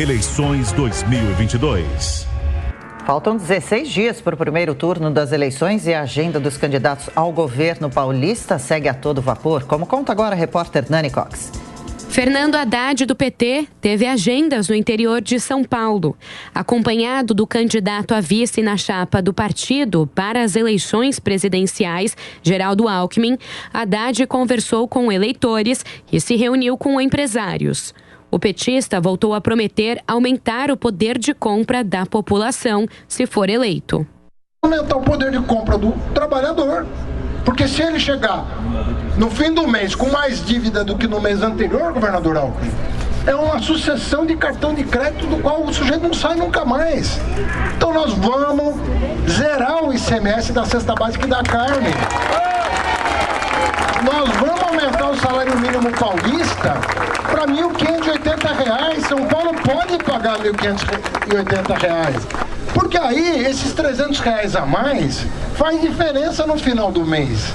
Eleições 2022. Faltam 16 dias para o primeiro turno das eleições e a agenda dos candidatos ao governo paulista segue a todo vapor, como conta agora a repórter Nani Cox. Fernando Haddad, do PT, teve agendas no interior de São Paulo. Acompanhado do candidato a vice na chapa do partido para as eleições presidenciais, Geraldo Alckmin, Haddad conversou com eleitores e se reuniu com empresários. O petista voltou a prometer aumentar o poder de compra da população se for eleito. Aumentar o poder de compra do trabalhador, porque se ele chegar no fim do mês com mais dívida do que no mês anterior, governador Alckmin, é uma sucessão de cartão de crédito do qual o sujeito não sai nunca mais. Então nós vamos zerar o ICMS da cesta básica e da carne. Nós vamos aumentar o salário mínimo paulista para R$ 1.580. São Paulo pode pagar R$ 1.580. Porque aí, esses R$300 a mais faz diferença no final do mês.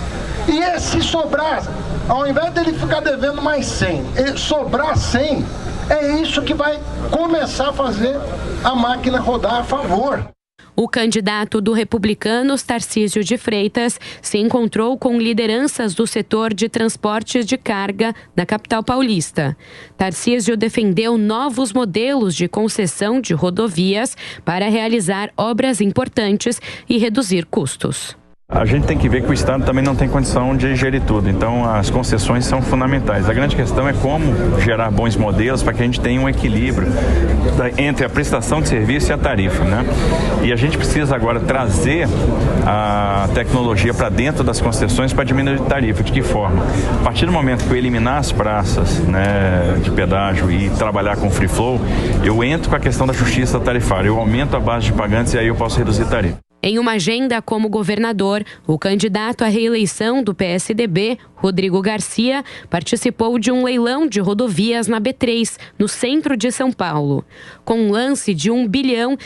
E se sobrar, ao invés dele ficar devendo mais 100, sobrar 100, é isso que vai começar a fazer a máquina rodar a favor. O candidato do Republicanos, Tarcísio de Freitas, se encontrou com lideranças do setor de transportes de carga na capital paulista. Tarcísio defendeu novos modelos de concessão de rodovias para realizar obras importantes e reduzir custos. A gente tem que ver que o Estado também não tem condição de gerir tudo, então as concessões são fundamentais. A grande questão é como gerar bons modelos para que a gente tenha um equilíbrio entre a prestação de serviço e a tarifa, né? E a gente precisa agora trazer a tecnologia para dentro das concessões para diminuir a tarifa. De que forma? A partir do momento que eu eliminar as praças, né, de pedágio e trabalhar com free flow, eu entro com a questão da justiça tarifária, eu aumento a base de pagantes e aí eu posso reduzir a tarifa. Em uma agenda como governador, o candidato à reeleição do PSDB, Rodrigo Garcia, participou de um leilão de rodovias na B3, no centro de São Paulo. Com um lance de R$ 1,2 bilhão,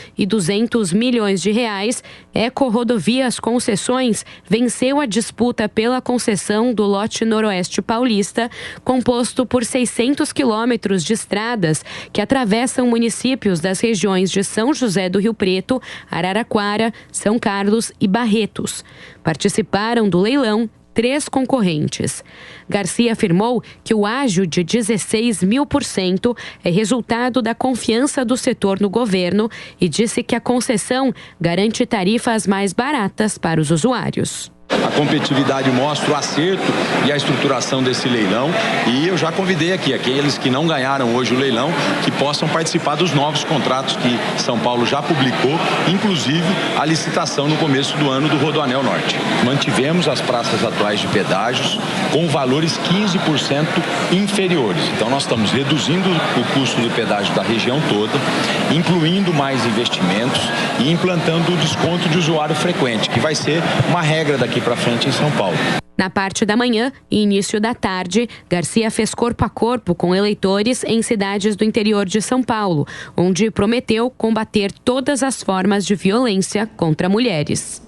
Eco Rodovias Concessões venceu a disputa pela concessão do lote noroeste paulista, composto por 600 quilômetros de estradas que atravessam municípios das regiões de São José do Rio Preto, Araraquara, São Carlos e Barretos. Participaram do leilão 3 concorrentes. Garcia afirmou que o ágio de 16.000% é resultado da confiança do setor no governo e disse que a concessão garante tarifas mais baratas para os usuários. A competitividade mostra o acerto e a estruturação desse leilão, e eu já convidei aqui aqueles que não ganharam hoje o leilão que possam participar dos novos contratos que São Paulo já publicou, inclusive a licitação no começo do ano do Rodoanel Norte. Mantivemos as praças atuais de pedágios com valores 15% inferiores. Então nós estamos reduzindo o custo do pedágio da região toda, incluindo mais investimentos e implantando o desconto de usuário frequente, que vai ser uma regra daqui para frente em São Paulo. Na parte da manhã e início da tarde, Garcia fez corpo a corpo com eleitores em cidades do interior de São Paulo, onde prometeu combater todas as formas de violência contra mulheres.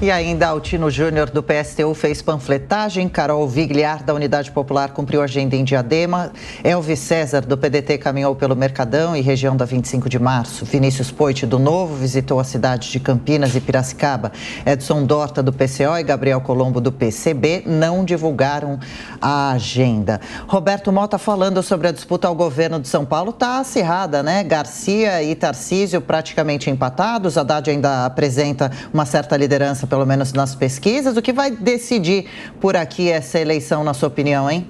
E ainda Altino Júnior, do PSTU, fez panfletagem. Carol Vigliar, da Unidade Popular, cumpriu agenda em Diadema. Elvis César, do PDT, caminhou pelo Mercadão e região da 25 de março. Vinícius Poit, do Novo, visitou a cidade de Campinas e Piracicaba. Edson Dorta, do PCO, e Gabriel Colombo, do PCB, não divulgaram a agenda. Roberto Mota, falando sobre a disputa ao governo de São Paulo, está acirrada, né? Garcia e Tarcísio praticamente empatados. Haddad ainda apresenta uma certa liderança, pelo menos nas pesquisas. O que vai decidir por aqui essa eleição, na sua opinião, hein?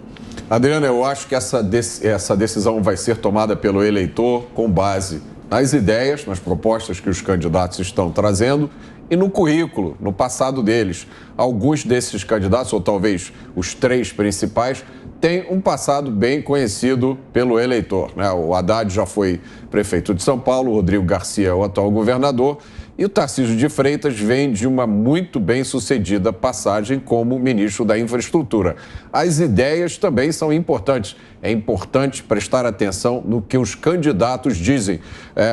Adriana, eu acho que essa decisão vai ser tomada pelo eleitor com base nas ideias, nas propostas que os candidatos estão trazendo e no currículo, no passado deles. Alguns desses candidatos, ou talvez os 3 principais, têm um passado bem conhecido pelo eleitor, né? O Haddad já foi prefeito de São Paulo, o Rodrigo Garcia é o atual governador, e o Tarcísio de Freitas vem de uma muito bem-sucedida passagem como ministro da Infraestrutura. As ideias também são importantes. É importante prestar atenção no que os candidatos dizem.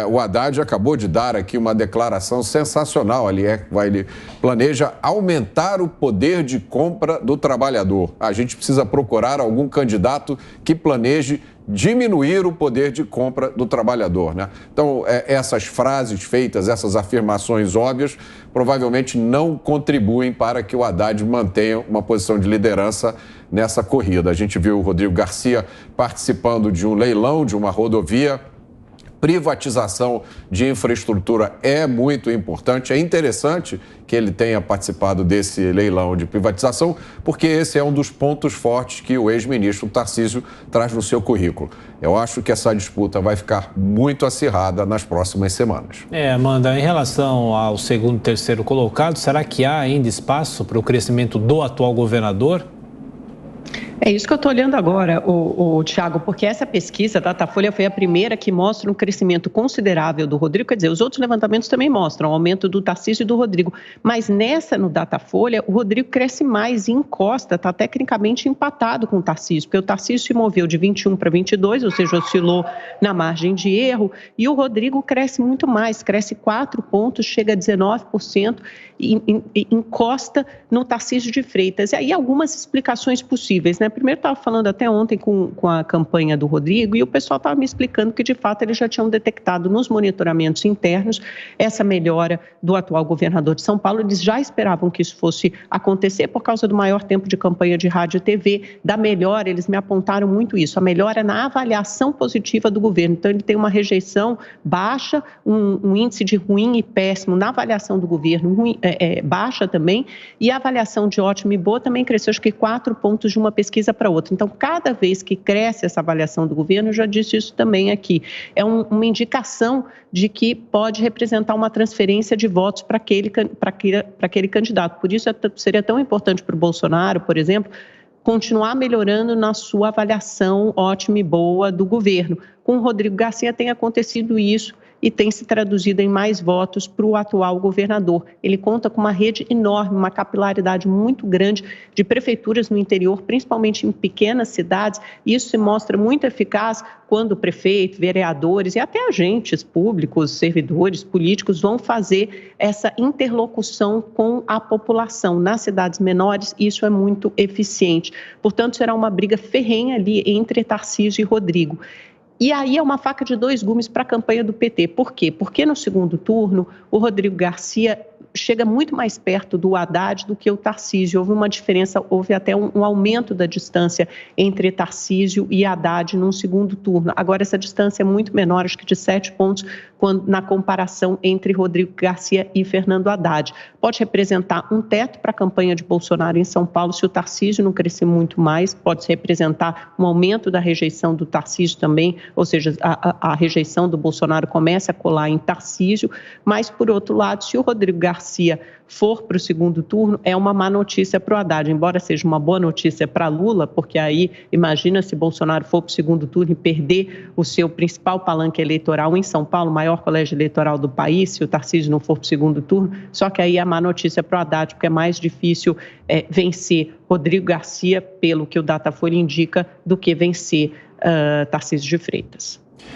O Haddad acabou de dar aqui uma declaração sensacional. Ele planeja aumentar o poder de compra do trabalhador. A gente precisa procurar algum candidato que planeje diminuir o poder de compra do trabalhador, né? Então, essas frases feitas, essas afirmações óbvias, provavelmente não contribuem para que o Haddad mantenha uma posição de liderança nessa corrida. A gente viu o Rodrigo Garcia participando de um leilão de uma rodovia. Privatização de infraestrutura é muito importante. É interessante que ele tenha participado desse leilão de privatização, porque esse é um dos pontos fortes que o ex-ministro Tarcísio traz no seu currículo. Eu acho que essa disputa vai ficar muito acirrada nas próximas semanas. Amanda, em relação ao segundo e terceiro colocado, será que há ainda espaço para o crescimento do atual governador? É isso que eu estou olhando agora, Thiago, porque essa pesquisa da Datafolha foi a primeira que mostra um crescimento considerável do Rodrigo. Quer dizer, os outros levantamentos também mostram o aumento do Tarcísio e do Rodrigo. Mas nessa, no Datafolha, o Rodrigo cresce mais e encosta, está tecnicamente empatado com o Tarcísio, porque o Tarcísio se moveu de 21 para 22, ou seja, oscilou na margem de erro, e o Rodrigo cresce muito mais, cresce 4 pontos, chega a 19% e encosta no Tarcísio de Freitas. E aí algumas explicações possíveis, né? Primeiro, estava falando até ontem com a campanha do Rodrigo e o pessoal estava me explicando que, de fato, eles já tinham detectado nos monitoramentos internos essa melhora do atual governador de São Paulo. Eles já esperavam que isso fosse acontecer por causa do maior tempo de campanha de rádio e TV, da melhora, eles me apontaram muito isso, a melhora na avaliação positiva do governo. Então, ele tem uma rejeição baixa, um índice de ruim e péssimo na avaliação do governo, baixa também, e a avaliação de ótimo e boa também cresceu, acho que 4 pontos de uma pesquisa para outra. Então, cada vez que cresce essa avaliação do governo, eu já disse isso também aqui, é uma indicação de que pode representar uma transferência de votos para aquele candidato. Por isso, seria tão importante para o Bolsonaro, por exemplo, continuar melhorando na sua avaliação ótima e boa do governo. Com o Rodrigo Garcia tem acontecido isso e tem se traduzido em mais votos para o atual governador. Ele conta com uma rede enorme, uma capilaridade muito grande de prefeituras no interior, principalmente em pequenas cidades, e isso se mostra muito eficaz quando o prefeito, vereadores e até agentes públicos, servidores políticos vão fazer essa interlocução com a população. Nas cidades menores, isso é muito eficiente. Portanto, será uma briga ferrenha ali entre Tarcísio e Rodrigo. E aí é uma faca de 2 gumes para a campanha do PT. Por quê? Porque no segundo turno, o Rodrigo Garcia chega muito mais perto do Haddad do que o Tarcísio. Houve uma diferença, houve até um aumento da distância entre Tarcísio e Haddad num segundo turno. Agora, essa distância é muito menor, acho que de 7 pontos, na comparação entre Rodrigo Garcia e Fernando Haddad. Pode representar um teto para a campanha de Bolsonaro em São Paulo, se o Tarcísio não crescer muito mais, pode representar um aumento da rejeição do Tarcísio também, ou seja, a rejeição do Bolsonaro começa a colar em Tarcísio, mas, por outro lado, se o Rodrigo Garcia for para o segundo turno, é uma má notícia para o Haddad, embora seja uma boa notícia para Lula, porque aí, imagina se Bolsonaro for para o segundo turno e perder o seu principal palanque eleitoral em São Paulo, o maior colégio eleitoral do país, se o Tarcísio não for para o segundo turno, só que aí é má notícia para o Haddad, porque é mais difícil vencer Rodrigo Garcia, pelo que o Datafolha indica, do que vencer Tarcísio de Freitas.